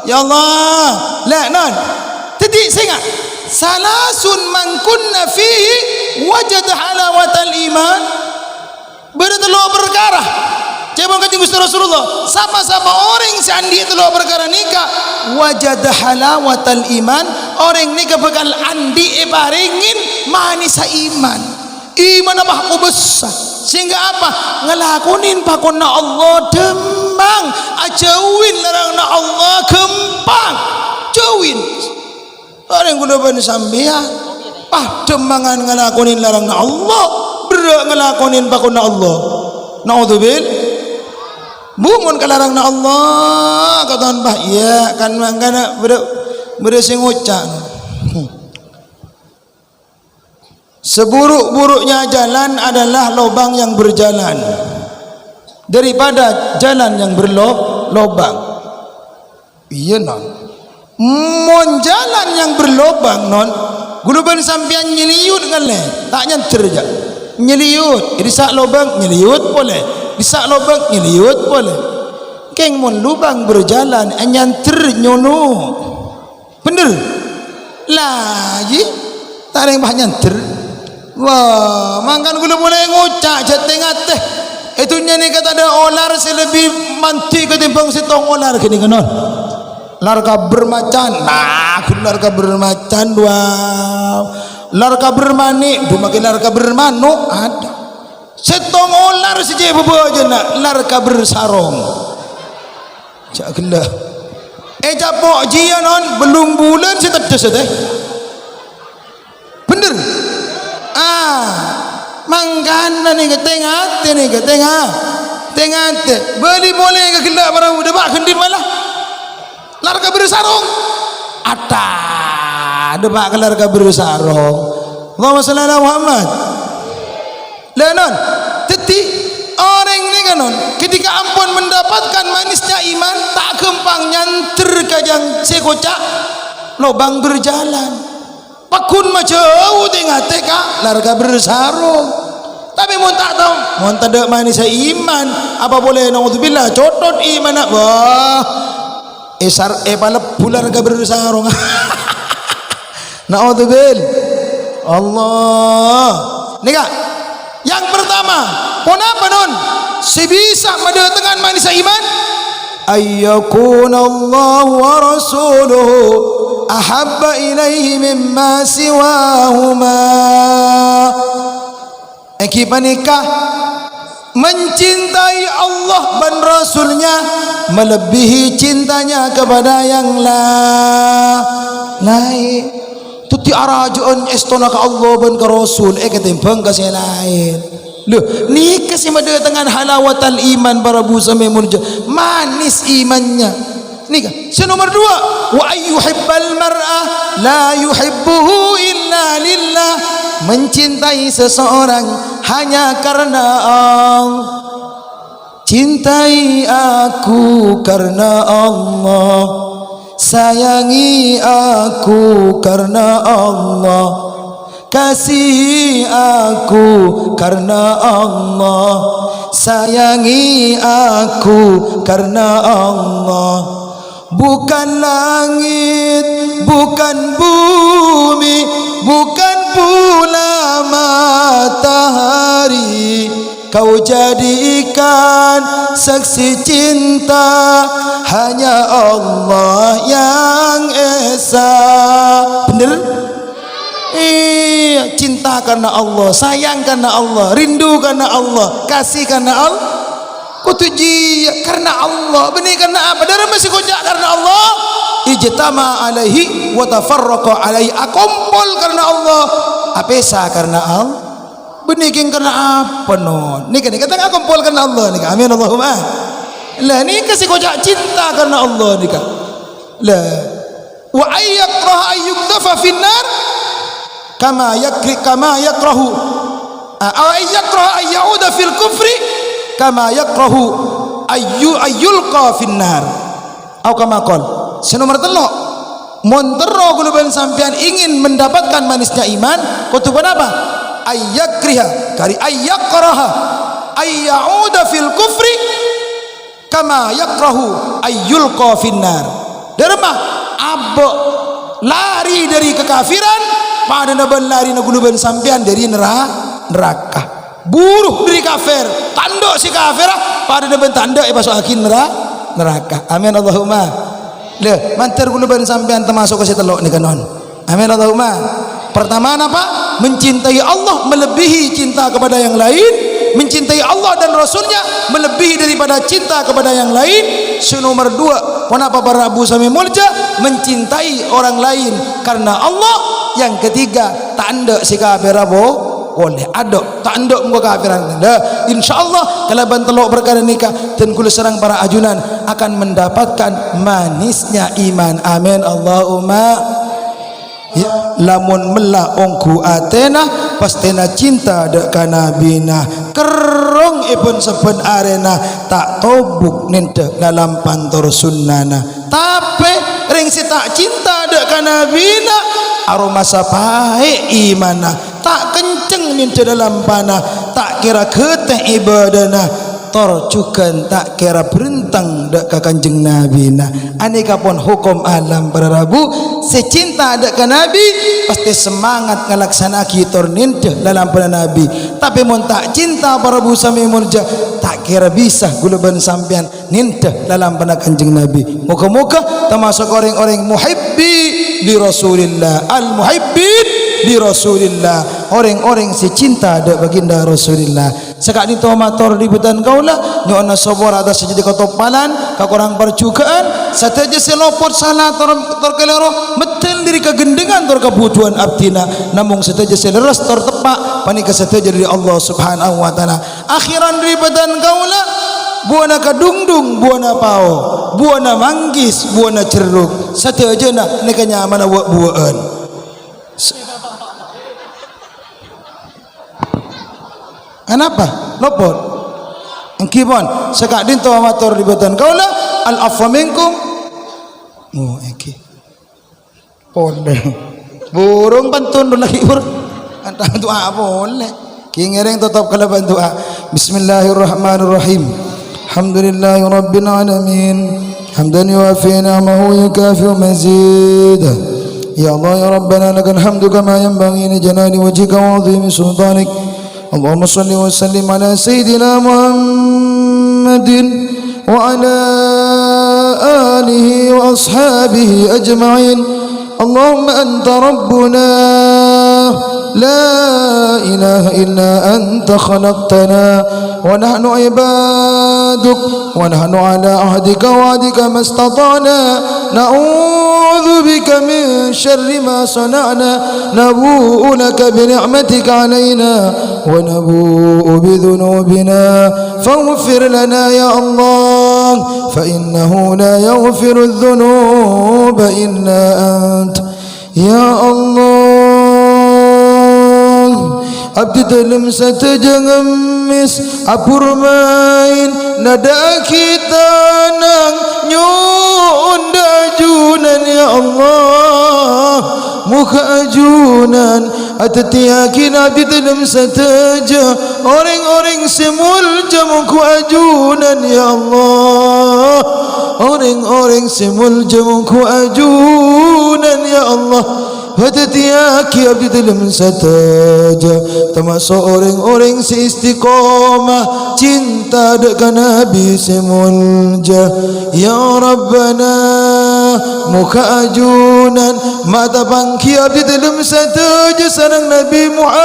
ya Allah la non titik singa salasun man kunna fihi wajada halawatal iman bertelur perkara Cebong kanjeng Gusti Rasulullah sama-sama orang sandi itu lo perkara nikah wajada halawatal iman orang nikah bakal andi paringin manisa iman apa besar sehingga apa ngelakunin pakona Allah dembang ajauin larangna Allah kempang jauin orang kudu ben sampean demangan ngelakunin larangna Allah berak ngelakunin pakona Allah naudzubillah bumun kalarang na Allah kataan bah ya kan mangkana beresing ucap seburuk-buruknya jalan adalah lubang yang berjalan daripada jalan yang berlubang. Iya non mon jalan yang berlubang non guluban sampian nyeliut ngale tak nyanter aja nyeliut irisak lubang nyeliut boleh bisa lubang nyeliut boleh keng mon lubang berjalan nyanter nyono bener lagi taring bah nyanter wah mangkan gula boleh ngucak jatengah teh itu nyani kata ada olar selebih manti ketimbang setong olar kini kenon larga bermacan larga bermacan dua larga bermanik dua makin larga bermanuk ada setong olar saja bebo aja nak larga bersarong cak gelah japok jia non belum bulan si tedes teh bener mangkana ni ke tengah beli boleh ke gelah para debak kendit malah larga bersarong ada debak ke larga bersarong Allahumma shalli ala Muhammad lenon teti orang ini kan ketika ampun mendapatkan manisnya iman tak gempang nyanter kajang sekocak lubang berjalan pakun majauh tengah teka larga bersarung tapi mun tak tahu mun tak manisnya iman apa boleh naudzubillah cotot iman wah esar palep larga bersarung naudzubillah Allah nikah yang pertama kenapa non sebisa mendatangkan manisnya iman ayyukunallahu wa rasuluhu ahabba ilaihi mimma siwahuma akibat nikah mencintai Allah dan Rasulnya melebihi cintanya kepada yang lain tuti arajoan estona ka Allah dan ka Rasul ketimbang kasih lain loh nikah si mendatangkan halawatal iman para busa memurja manis imannya nikah nomor dua wa ayyuhibbal mar'ah la yuhibbuhu illa lillah mencintai seseorang hanya karena Allah cintai aku karena Allah sayangi aku karena Allah kasihi aku karena Allah sayangi aku karena Allah bukan langit bukan bumi bukan pula matahari kau jadikan saksi cinta hanya Allah yang esa bener iya cinta karena Allah sayang karena Allah rindu karena Allah kasih karena Allah kutuji karena Allah benih karena apa darah masih kojak karena Allah ijtama alaihi wa tafarraqa alaihi akumpul karena Allah apesa karena Allah benih karena apa non nikah kata akumpul karena Allah nikah amin Allahumma lah nikah si kojak cinta karena Allah nikah lah wa ayyakraha ayyuktafa finnar kama yakrahu aw ayyakraha ayyauda fil kufri kama yakrahu ayyulqa finnar. Au kama qol. Senomor telok montero guluban sampean ingin mendapatkan manisnya iman, kutuban apa? Ayyakriha kari ayyakraha ayyauda fil kufri kama yakrahu ayyulqa finnar. Derma abok lari dari kekafiran pada naban lari na guluban sampean dari neraka. Buruh dari kafir, tanduk si kafir pada naban tanduk masuk akin neraka. Amin Allahumma. Le, mantar guluban sampean termasuk ke telok ni kanon. Amin Allahumma. Pertama apa? Mencintai Allah melebihi cinta kepada yang lain, mencintai Allah dan Rasulnya melebihi daripada cinta kepada yang lain. Nomor dua, kenapa para Abu Sami Mulja mencintai orang lain karena Allah. Yang ketiga, tanda si kafir boleh ada tanda muka kafiran. Insyaallah kalau bantelok perkara nikah dan kula serang para ajunan akan mendapatkan manisnya iman. Amin Allahumma. Ya, lamun mela ongku atena pastena cinta dek kanabina kerong ipun sepen arena tak tobuk nente dalam pantor sunnana. Tapi ring si tak cinta dek kanabina aroma sapai imana tak kenceng nente dalam panah tak kira keteh ibadana torcukan tak kira berentang dek ka kanjeng nabi na aneka pun hukum alam para rabu secinta dek ka nabi pasti semangat ngalaksanaki tor nente dalam panah nabi. Tapi mun tak cinta para rabu sami murja tak kira bisa guluban sampean nente dalam panah kanjeng nabi. Muka-muka termasuk orang-orang muhibbi di Rasulillah, al muhibbin di Rasulillah, orang-orang si cinta dek baginda Rasulillah. Sekak ni tu mator ributan kaulah ni ona sobor atas sejadi kotopalan ka kurang percukaan sateja selopot salah terkelero metel diri kegendengan tor kebutuhan abdina namung sateja seleres tor tepak panika sateja dari Allah Subhanahu wa taala. Akhiran ributan kaulah buana kadungdung, buana pao, buana manggis, buana ceruk. Satu aja nak ni kenyaman awak buaan. Kenapa? Lopot. Engkibon. Sekak din tu amator ribatan kau lah. Al-afwa minkum. Oh, engki. Boleh. Burung pantun lagi bur. Antara doa boleh. Kingereng tetap kalaban doa. Bismillahirrahmanirrahim. Alhamdulillahi Rabbil Alamin. Hamdan yuafi ni'amahu yukafi mazidah. Ya Allah ya Rabbana lakal hamdu kama yanbaghi li jalali wajhika wa 'azimi sultanik. Allahumma salli wa sallim ala sayyidina Muhammadin wa ala alihi wa ashabihi ajma'in. Allahumma anta rabbuna la ilaha illa anta khalaqtana wa nahnu ibaduk wa nahnu ala ahdika wa wa'dika mastata'na na'udzu bika min syarri ma sana'na nabu'u laka bi ni'matika 'alaina wa nabu'u bi dhunubina faghfir lana ya Allah fa innahu la yaghfiru adh-dhunuba illa ant ya Allah. Abdi dalam satu jangamis apur main nada kita nang nyunda ajunan ya Allah muka ajunan atati yakin abdi dalam satu orang-orang semul jamuku ajunan ya Allah orang-orang semul jamuku ajunan ya Allah hati-hati abdi dalam sataja termasuk orang-orang si istiqamah cinta dekat Nabi semulja ya Rabbana muka ajunan mata bangki abdi dalam sataja sarang Nabi Muhammad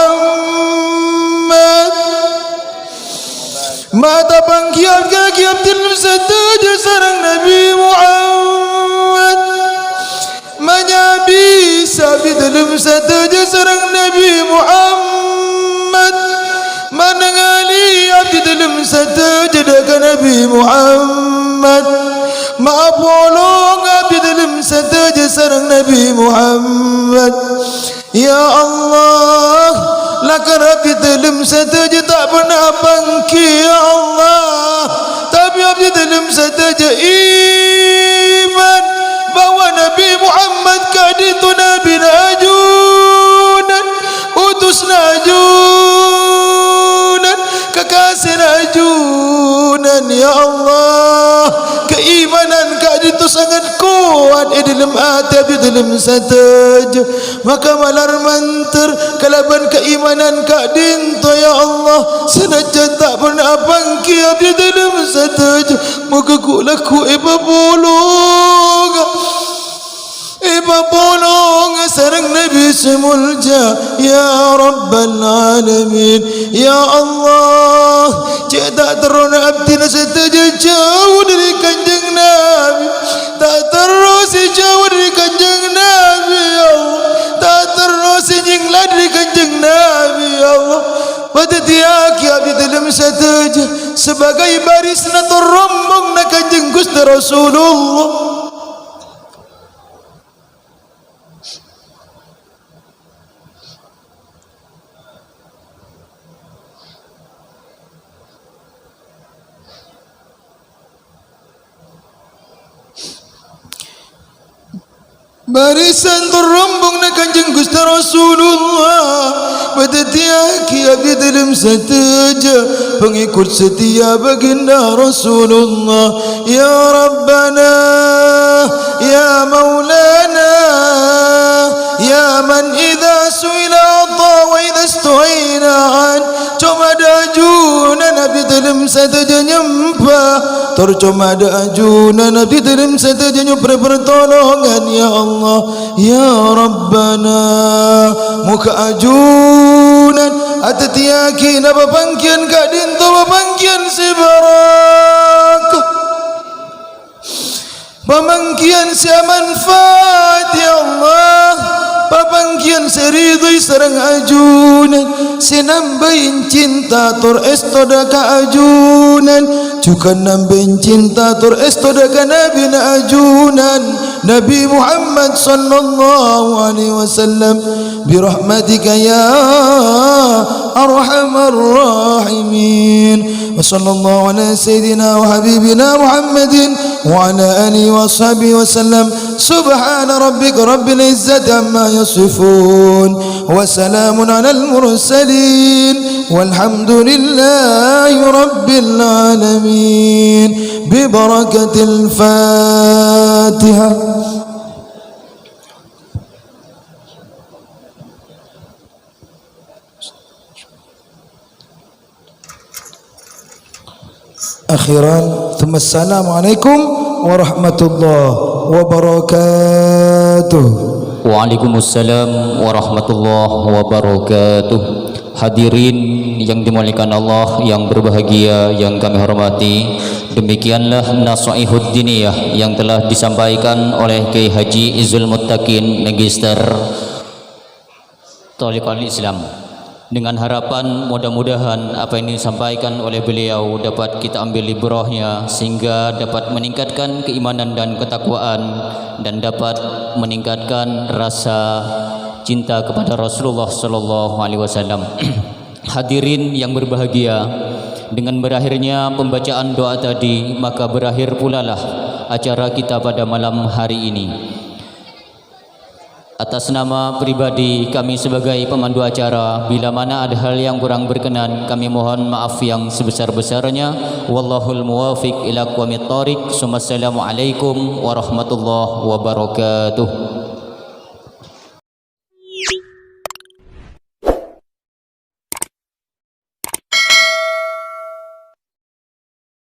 mata bangki abdi dalam sataja sarang Nabi Muhammad menyabi sabi dalam satu sarang Nabi Muhammad menengali abdi dalam satu jadakan Nabi Muhammad maapolong abdi dalam satu sarang Nabi Muhammad ya Allah Lakar abdi dalam saja tak pernah bangki ya Allah. Tapi abdi dalam saja iman bahwa Nabi Muhammad kaditu Nabi najunan, utus najunan, kekasih najunan ya Allah. Keimanan kaditu sangat kuat dalam hati abdi dalam saja. Maka malar mantar kalaban keimanan kadinto ya Allah, senajan tak pernah bangki abdi dalam saja. Moga kulaku bolong sarang Nabi semulja ya Rabbal Alamin ya Allah. Cik tak terona abdi saja jauh dari kanjeng Nabi, tak terus jauh dari kanjeng Nabi ya Allah, tak terus nyinglah dari kanjeng Nabi ya Allah. Pada tiaki abdi dalam saja sebagai baris natur rombong na kanjeng Gusti Rasulullah. Barisan terombong na kanjeng Gusti Rasulullah. Pada tiaki abdi dalam saja pengikut setia baginda Rasulullah. Ya Rabbana ya Maulana ya man idha suila ata wa idha stu'ina an. Cuma ada ajunan abdi dalam saja nyempah, tercuma ada ajunan abdi dalam saja nyempah pertolongan ya Allah. Ya Rabbana muka ajunan atatiaki na papangkian kadinto papangkian sebarakah, pamangkian semanfaat ya Allah, papangkian seridui sarang ajunan, senambahin cinta tor estoda ka ajunan, juga nambahin cinta tor estoda ka Nabi na ajunan Nabi Muhammad sallallahu alaihi wasallam. Birahmatika ya arhamar rahimin. Wa sallallahu ala sayyidina wa habibina Muhammadin wa ala alihi wa sahbihi wasallam. Subhana rabbika rabbil izzati amma yasifun wa salamun alal mursalin walhamdulillahi rabbil alamin. Bi barakatil Fatihah. Akhiran, Assalamualaikum warahmatullahi wabarakatuh.
Waalaikumsalam warahmatullahi wabarakatuh. Hadirin yang dimuliakan Allah, yang berbahagia, yang kami hormati, demikianlah Nasaihud Diniyah yang telah disampaikan oleh Kiai Haji Izul Muttaqin Magister Thariqatul Islam. Dengan harapan mudah-mudahan apa yang disampaikan oleh beliau dapat kita ambil ibrahnya, sehingga dapat meningkatkan keimanan dan ketakwaan, dan dapat meningkatkan rasa cinta kepada Rasulullah sallallahu alaihi wasallam. Hadirin yang berbahagia, dengan berakhirnya pembacaan doa tadi, maka berakhir pula lah acara kita pada malam hari ini. Atas nama pribadi kami sebagai pemandu acara, bila mana ada hal yang kurang berkenan, kami mohon maaf yang sebesar-besarnya. Wallahul muwafiq ila aqwamit thoriq. Assalamualaikum warahmatullahi wabarakatuh.